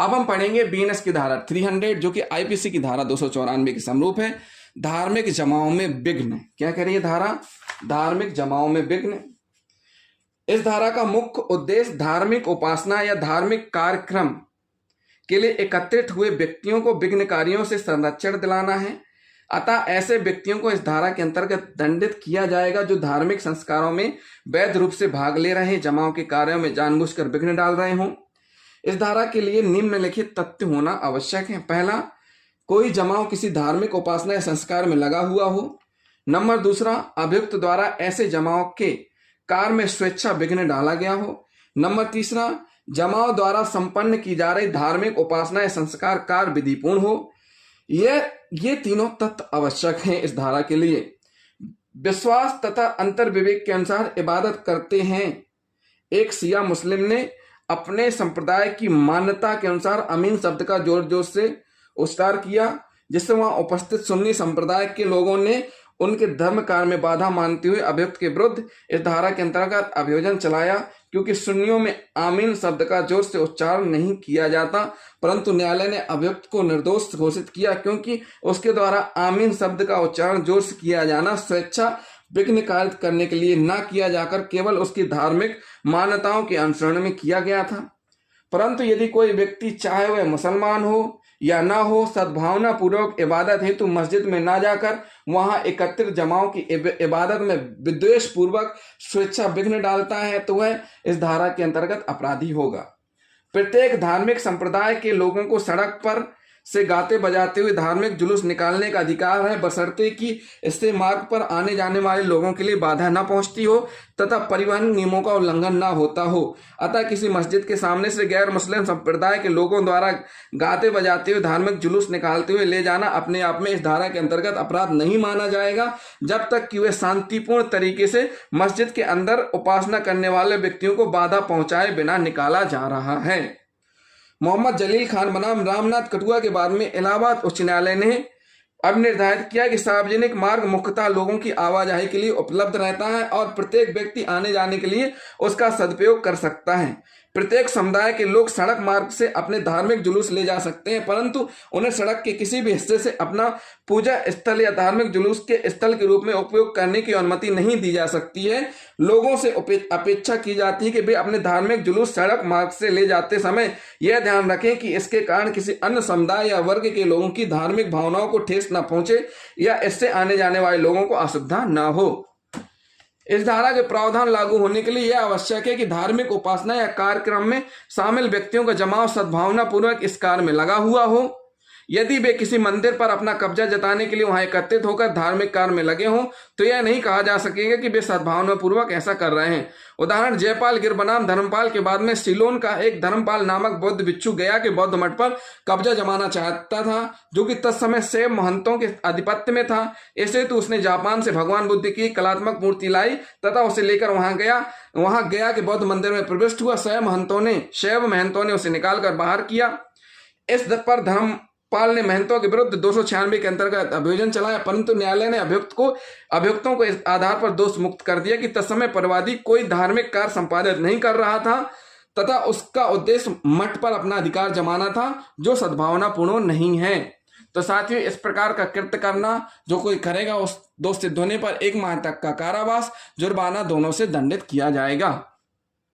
अब हम पढ़ेंगे बीएनएस की धारा 300 जो कि आईपीसी की धारा 294 के समरूप है। धार्मिक जमाओं में विघ्न। क्या कह रही है धारा? धार्मिक जमाओं में विघ्न। इस धारा का मुख्य उद्देश्य धार्मिक उपासना या धार्मिक कार्यक्रम के लिए एकत्रित हुए व्यक्तियों को विघ्नकारियों से संरक्षण दिलाना है। अतः ऐसे व्यक्तियों को इस धारा के अंतर्गत दंडित किया जाएगा जो धार्मिक संस्कारों में वैध रूप से भाग ले रहे जमाओं के कार्यों में जानबूझकर विघ्न डाल रहे हों। इस धारा के लिए निम्नलिखित तथ्य होना आवश्यक है। पहला, कोई जमाव किसी धार्मिक उपासना या संस्कार में लगा हुआ हो। नंबर दूसरा, अभियुक्त द्वारा ऐसे जमाव के कार्य में स्वेच्छा विघ्न डाला गया हो। नंबर तीसरा, जमाव द्वारा संपन्न की जा रही धार्मिक उपासना या संस्कार कार्य विधिपूर्ण हो। ये तीनों तथ्य आवश्यक हैं इस धारा के लिए। विश्वास तथा अंतर विवेक के अनुसार इबादत करते हैं। एक शिया मुस्लिम ने अपने संप्रदाय की मान्यता के अनुसार अमीन शब्द का जोर जोर से उच्चार किया, जिससे वहां उपस्थित सुन्नी संप्रदाय के लोगों ने उनके धर्म कार्य में बाधा मानते हुए अभियुक्त के विरुद्ध इस धारा के अंतर्गत अभियोजन चलाया। क्योंकि सुन्नियों में आमीन शब्द का जोर से उच्चारण नहीं किया जाता, परंतु न्यायालय ने अभियुक्त को निर्दोष घोषित किया क्योंकि उसके द्वारा आमीन शब्द का उच्चारण जोर से किया जाना स्वेच्छा विघ्न कार्य करने के लिए न किया जाकर केवल उसकी धार्मिक मान्यताओं के अनुसरण में किया गया था। परंतु यदि कोई व्यक्ति चाहे वह मुसलमान हो या ना हो, सद्भावना पूर्वक इबादत हेतु मस्जिद में ना जाकर वहां एकत्रित जमाओं की इबादत में विद्वेष पूर्वक स्वेच्छा विघ्न डालता है तो वह इस धारा के अंतर्गत अपराधी होगा। प्रत्येक धार्मिक संप्रदाय के लोगों को सड़क पर से गाते बजाते हुए धार्मिक जुलूस निकालने का अधिकार है, बशर्ते कि इससे मार्ग पर आने जाने वाले लोगों के लिए बाधा न पहुंचती हो तथा परिवहन नियमों का उल्लंघन न होता हो। अतः किसी मस्जिद के सामने से गैर मुस्लिम संप्रदाय के लोगों द्वारा गाते बजाते हुए धार्मिक जुलूस निकालते हुए ले जाना अपने आप में इस धारा के अंतर्गत अपराध नहीं माना जाएगा, जब तक कि वे शांतिपूर्ण तरीके से मस्जिद के अंदर उपासना करने वाले व्यक्तियों को बाधा पहुंचाए बिना निकाला जा रहा है। मोहम्मद जलील खान बनाम रामनाथ कठुआ के बाद में इलाहाबाद उच्च न्यायालय ने अब निर्धारित किया कि सार्वजनिक मार्ग मुख्यतः लोगों की आवाजाही के लिए उपलब्ध रहता है और प्रत्येक व्यक्ति आने जाने के लिए उसका सदुपयोग कर सकता है। प्रत्येक समुदाय के लोग सड़क मार्ग से अपने धार्मिक जुलूस ले जा सकते हैं, परंतु उन्हें सड़क के किसी भी हिस्से से अपना पूजा स्थल या धार्मिक जुलूस के स्थल के रूप में उपयोग करने की अनुमति नहीं दी जा सकती है। लोगों से अपेक्षा की जाती है कि वे अपने धार्मिक जुलूस सड़क मार्ग से ले जाते समय यह ध्यान रखें कि इसके कारण किसी अन्य समुदाय या वर्ग के लोगों की धार्मिक भावनाओं को ठेस न पहुंचे या इससे आने जाने वाले लोगों को असुविधा न हो। इस धारा के प्रावधान लागू होने के लिए यह आवश्यक है कि धार्मिक उपासना या कार्यक्रम में शामिल व्यक्तियों का जमाव सद्भावना पूर्वक इस कार्य में लगा हुआ हो। यदि वे किसी मंदिर पर अपना कब्जा जताने के लिए वहां एकत्रित होकर धार्मिक कार्य में लगे हों तो यह नहीं कहा जा सकेगा कि वे सद्भावना पूर्वक ऐसा कर रहे हैं। उदाहरण, जयपाल गिर बनाम धर्मपाल के बाद में सिलोन का एक धर्मपाल नामक बौद्ध भिक्षु गया के बौद्ध मठ पर कब्जा जमाना चाहता था, जो कि तत्समय शैव महंतों के आधिपत्य में था। ऐसे तो उसने जापान से भगवान बुद्ध की कलात्मक मूर्ति लाई तथा उसे लेकर वहां गया के बौद्ध मंदिर में प्रविष्ट हुआ। शैव महंतों ने उसे निकालकर बाहर किया। इस पर धर्मपाल ने महंतों के विरुद्ध 296 के अंतर्गत अभियोजन चलाया, परंतु न्यायालय ने अभियुक्तों को इस आधार पर दोष मुक्त कर दिया कि तत्समय परिवादी कोई धार्मिक कार्य संपादित नहीं कर रहा था तथा उसका उद्देश्य मठ पर अपना अधिकार जमाना था, जो सद्भावनापूर्ण नहीं है। तो साथियों, इस प्रकार का कृत्य करना जो कोई करेगा उस दोष सिद्ध होने पर 1 माह तक का कारावास, जुर्माना दोनों से दंडित किया जाएगा।